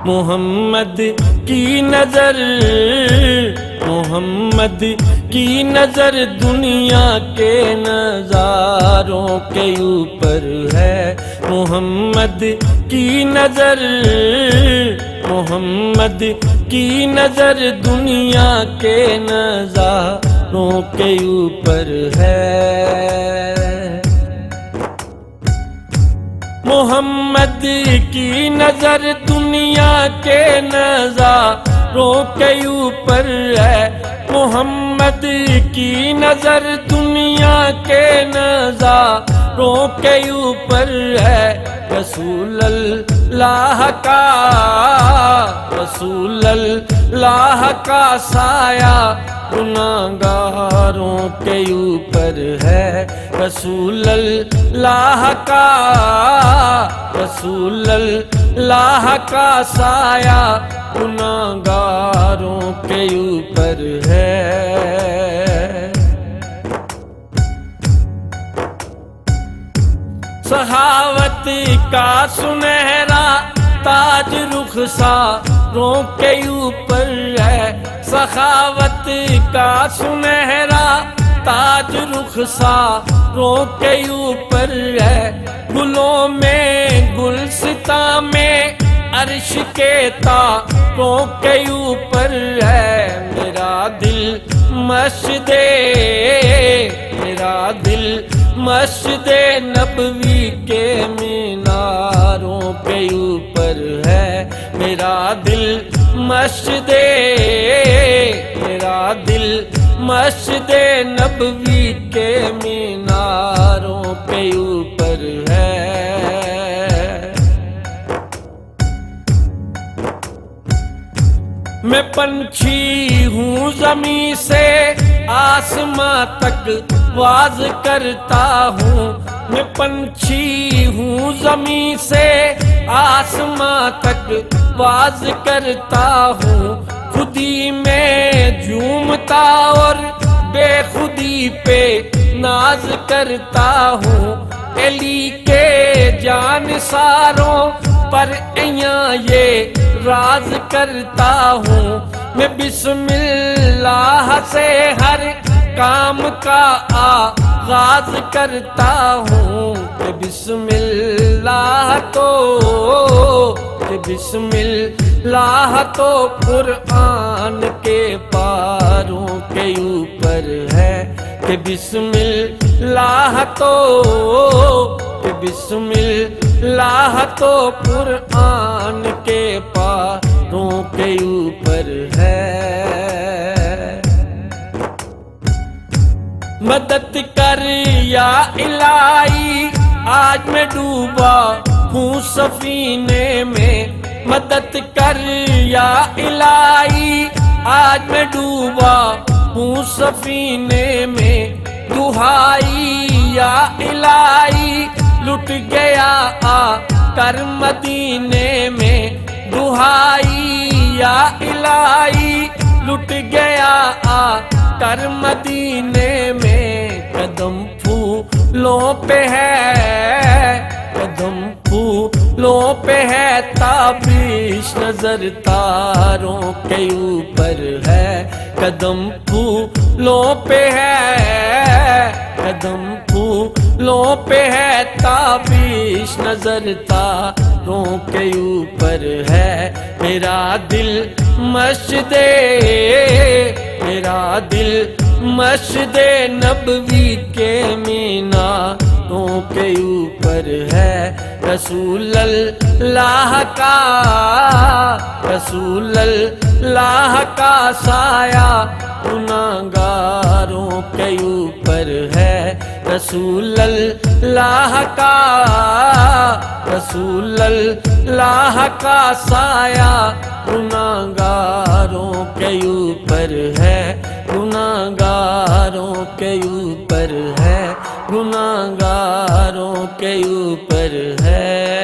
محمد کی نظر، محمد کی نظر دنیا کے نظاروں کے اوپر ہے، محمد کی نظر، محمد کی نظر دنیا کے نظاروں کے اوپر ہے۔ محمد کی نظر دنیا کے نظاروں کے اوپر ہے، محمد کی نظر دنیا کے نظاروں کے اوپر ہے۔ رسول اللہ کا، رسول اللہ کا سایہ گناہگاروں کے اوپر ہے، رسول اللہ کا، رسول اللہ کا سایہ گناہگاروں کے اوپر ہے۔ سخاوت کا سنہرا تاج رخساروں کے اوپر ہے، سخاوت کا سنہرا تاج رخساروں کے اوپر ہے۔ گلوں میں گلستاں میں عرش کے تاروں کے اوپر ہے۔ میرا دل مسجد، میرا دل مسجد نبوی کے میناروں کے اوپر ہے، میرا دل مسجد، میرا دل مسجد نبوی کے میناروں کے اوپر ہے۔ میں پنچھی ہوں زمین سے آسماں تک واز کرتا ہوں، میں پنچھی ہوں زمین سے آسماں تک واز کرتا ہوں۔ خودی میں جھومتا اور بے خودی پہ ناز کرتا ہوں۔ علی کے جانثاروں پر ایاں یہ راز کرتا ہوں۔ میں بسم اللہ سے ہر کام کا آغاز کرتا ہوں، کہ بسم اللہ تو، کہ بسم اللہ تو قرآن کے پاروں کے اوپر ہے، کہ بسم اللہ تو، کہ بسم اللہ تو قرآن کے پاروں کے اوپر ہے۔ مدد کر یا الہی آج میں ڈوبا ہوں سفینے میں، مدد کر یا الہی آج میں ڈوبا ہوں سفینے میں۔ دہائی یا الہی لٹ گیا آ کر مدینے میں، دہائی یا الہی لٹ گیا آ کر مدینے میں۔ قدم پھولوں پہ ہے، قدم پھولوں پہ ہے تابش نظر تاروں کے اوپر ہے، قدم پھولوں پہ ہے، قدم پھولوں پہ ہے تابش نظر تاروں کے اوپر ہے۔ میرا دل مسجد، میرا دل مسجد نبوی کے میناروں کے اوپر ہے۔ رسول اللہ کا، رسول اللہ کا سایہ گناہگاروں کے اوپر ہے، رسول اللہ کا، رسول اللہ کا سایہ گناہگاروں کے اوپر ہے، گناہگاروں کے اوپر ہے، گناہگاروں کے اوپر ہے۔